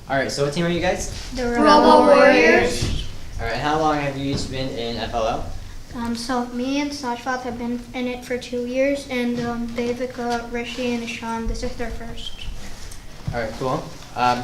Alright, so what team are you guys? The Robo Warriors. Alright, how long have you each been in FLL? So me and Bhatt have been in it for 2 years, and Devika, Rishi, and Ishan, this is their first. Alright, cool.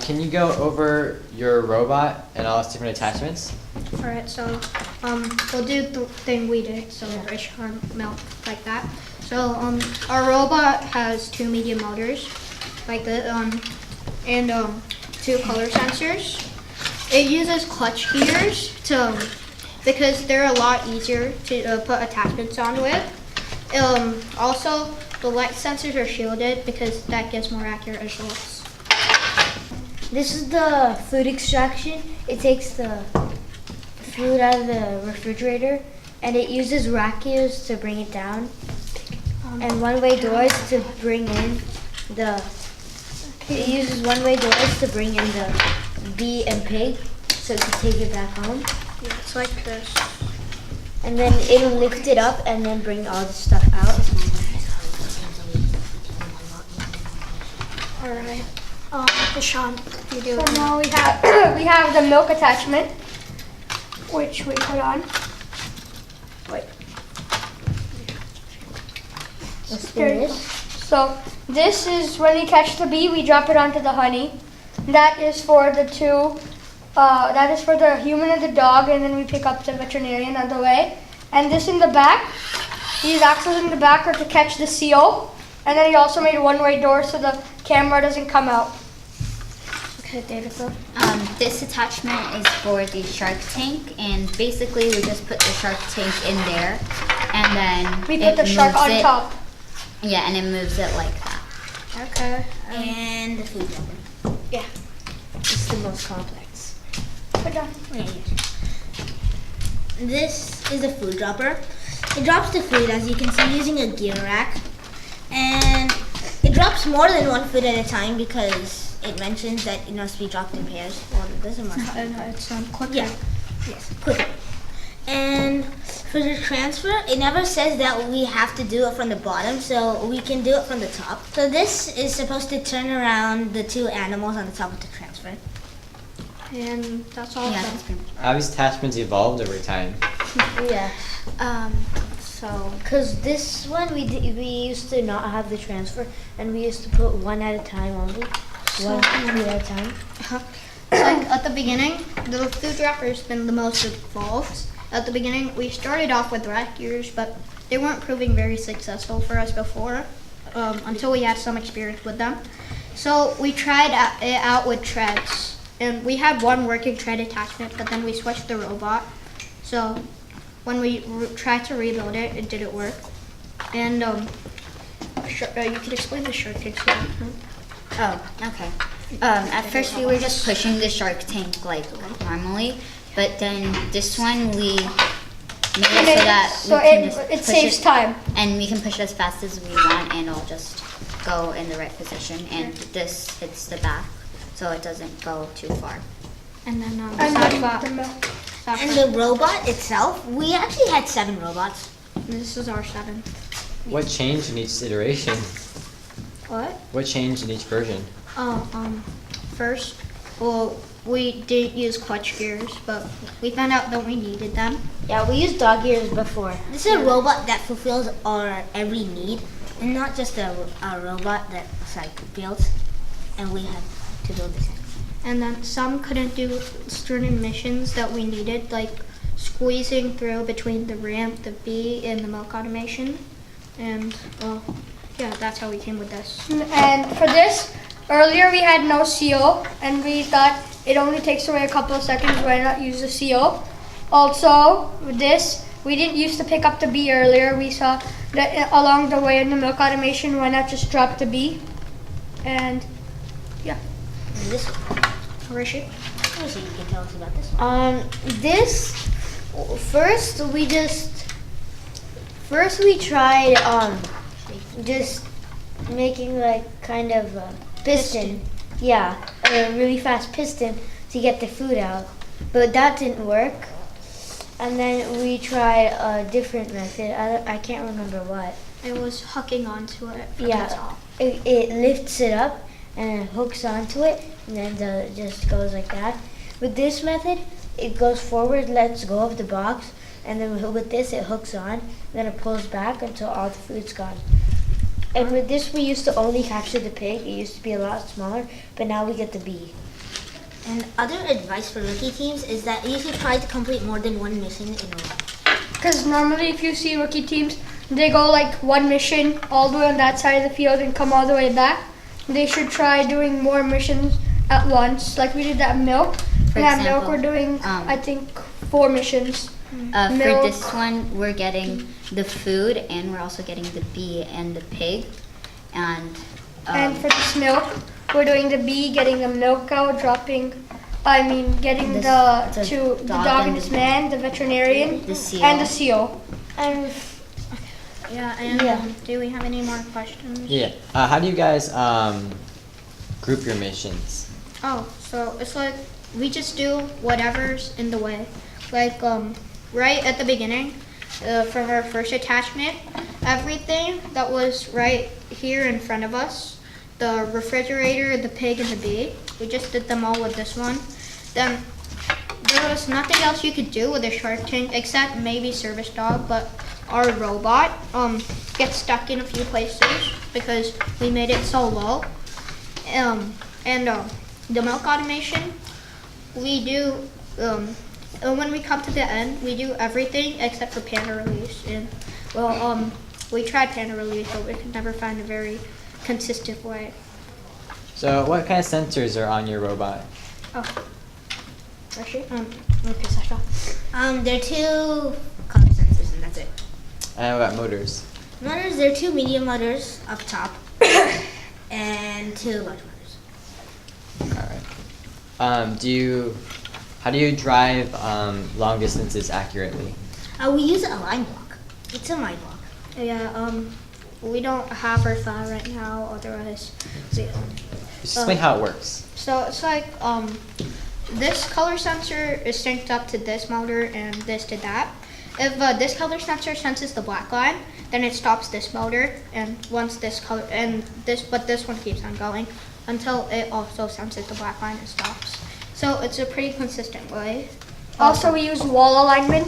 Can you go over your robot and all its different attachments? Alright, so we'll do the thing we did, so Ishan milk like that. So our robot has 2 medium motors, like this, and 2 color sensors. It uses clutch gears because they're a lot easier to put attachments on with. Also, the light sensors are shielded because that gives more accurate results. This is the food extraction. It takes the food out of the refrigerator, and it uses rack gears to bring it down, and one-way doors to bring in the. It uses one-way doors to bring in the bee and pig, so it can take it back home. Yeah, it's like this. And then it'll lift it up and then bring all the stuff out. All right. Ishan, you do So it. now we have the milk attachment, which we put on. Wait. Let's do There you go. this. So this is when we catch the bee, we drop it onto the honey. That is for the two. That is for the human and the dog, and then we pick up the veterinarian on the way. And this in the back, these axles in the back are to catch the seal. And then he also made a one-way door so the camera doesn't come out. Okay, Devika. This attachment is for the shark tank, and basically we just put the shark tank in there, and then We put the shark moves on it. top. Yeah, and it moves it like that. Okay. And the food dropper. Yeah. It's the most complex. Put down. This is a food dropper. It drops the food, as you can see, using a gear rack. And it drops more than one food at a time because it mentions that it must be dropped in pairs. Well, it doesn't matter. It's quicker. Yeah. Yes, quicker. And for the transfer, it never says that we have to do it from the bottom, so we can do it from the top. So this is supposed to turn around the 2 animals on the top of the transfer. And that's all. Yeah, done. that's pretty much. How these attachments evolved over time? Yeah. So Because this one we used to not have the transfer, and we used to put one at a time only. One food at a time. it's like at the beginning, the food dropper's been the most evolved. At the beginning, we started off with rack gears, but they weren't proving very successful for us before, until we had some experience with them. So we tried it out with treads, and we had one working tread attachment, but then we switched the robot. So when we tried to rebuild it, it didn't work. And you could explain the shark tank. Oh, okay. At first we were just pushing the shark tank like normally, but then this one we made it so that So we can it just push saves it, time. and we can push it as fast as we want, and it'll just go in the right position. And this hits the back, so it doesn't go too far. And then And then the Bhatt. milk. And the robot itself, we actually had 7 robots. This is our 7th. What changed in each iteration? What? What changed in each version? First, well, we didn't use clutch gears, but we found out that we needed them. Yeah, we used dog ears before. This is a robot that fulfills our every need, and not just a robot that's like built, and we had to build this. And then some couldn't do certain missions that we needed, like squeezing through between the ramp, the bee, and the milk automation. And, well, yeah, that's how we came with this. And for this, earlier we had no CO, and we thought it only takes away a couple of seconds, why not use the CO? Also, with this, we didn't used to pick up the bee earlier. We saw that along the way in the milk automation, why not just drop the bee? And yeah. And this one. Rishi? So you can tell us about this one. This first we tried just making like kind of a piston. Yeah, a really fast piston to get the food out, but that didn't work. And then we tried a different method. I can't remember what. It was hooking onto it from Yeah. the top. It lifts it up, and it hooks onto it, and then it just goes like that. With this method, it goes forward, lets go of the box, and then with this it hooks on, then it pulls back until all the food's gone. And with this we used to only capture the pig. It used to be a lot smaller, but now we get the bee. And other advice for rookie teams is that you should try to complete more than one mission in a row. Because normally if you see rookie teams, they go like one mission all the way on that side of the field and come all the way back. They should try doing more missions at once, like we did that milk. For Milk example, we're doing, I think, 4 missions. For Milk. this one, we're getting the food, and we're also getting the bee and the pig. And And for this milk, we're doing the bee, getting the milk out, getting The the dog dog and and his the- man, the veterinarian, the seal. and the seal. And Do we have any more questions? Yeah. How do you guys group your missions? Oh, so it's like we just do whatever's in the way. Like right at the beginning, from our first attachment, everything that was right here in front of us, the refrigerator, the pig, and the bee, we just did them all with this one. Then there was nothing else you could do with a shark tank except maybe service dog, but our robot gets stuck in a few places because we made it so low. The milk automation, we do, when we come to the end, we do everything except for panda release. And we tried panda release, but we could never find a very consistent way. So what kind of sensors are on your robot? Actually, Okay, Sasha. There are 2 color sensors, and that's it. And what about motors? Motors, there are 2 medium motors up top, and 2 large motors. Alright. How do you drive long distances accurately? We use a line block. It's a line block. yeah, we don't have our thigh right now, otherwise, Just explain how it works. so it's like, this color sensor is synced up to this motor and this to that. If this color sensor senses the black line, then it stops this motor, and once this color, but this one keeps on going until it also senses the black line and stops. So it's a pretty consistent way. Also, we use wall alignment.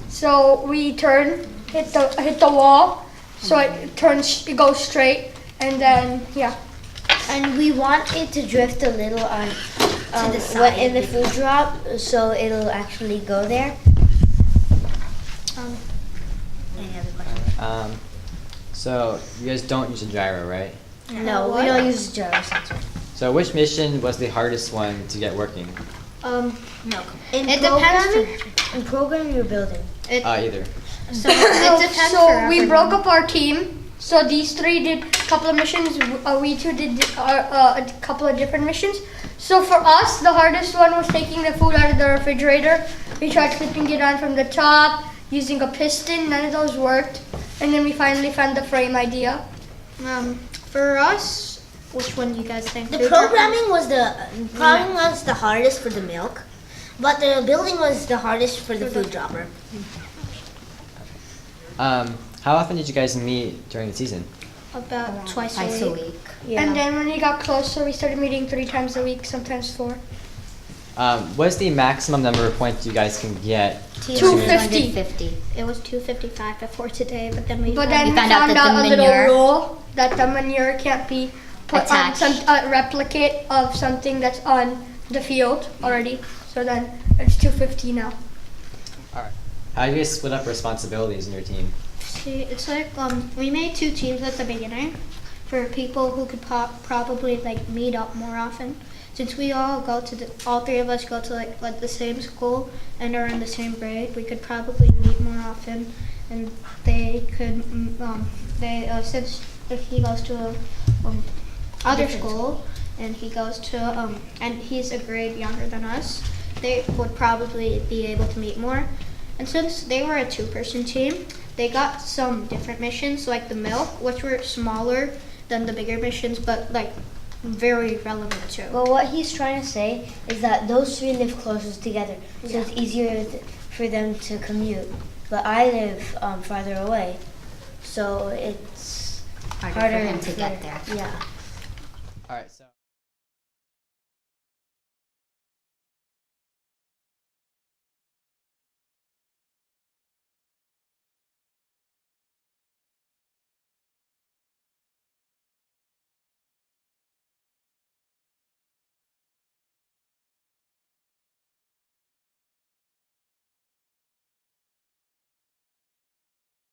So we hit the wall, so it goes straight, and then And we want it to drift a little on the side. in the food drop, so it'll actually go there. Any other questions? So you guys don't use a gyro, right? No, we don't use gyro sensor. So which mission was the hardest one to get working? No. It depends. In programming, you're building. Either. So it depends. So for we everyone. broke up our team. So these 3 did a couple of missions. We 2 did a couple of different missions. So for us, the hardest one was taking the food out of the refrigerator. We tried clipping it on from the top, using a piston. None of those worked. And then we finally found the frame idea. For us, which one do you guys think? The programming was the hardest for the milk, but the building was the hardest for the food dropper. How often did you guys meet during the season? About twice twice a a week. week. Yeah. And then when we got closer, we started meeting 3 times a week, sometimes 4. What's the maximum number of points you guys can get? 250. 250. It was 255 before today, but then we But then we found found out that out the a little manure- rule that the manure can't be put Attached. on a replicate of something that's on the field already. So then it's 250 now. Alright. How do you guys split up responsibilities in your team? See, it's like we made 2 teams at the beginning for people who could probably like meet up more often. Since we all 3 of us go to like the same school and are in the same grade, we could probably meet more often, and they could since if he goes to a other school and he goes to and he's a grade younger than us, they would probably be able to meet more. And since they were a 2-person team, they got some different missions, like the milk, which were smaller than the bigger missions, but like very relevant too. But what he's trying to say is that those 3 live closest together, so it's easier for them to commute. But I live farther away, so it's Harder for him to get there. Yeah. Alright, so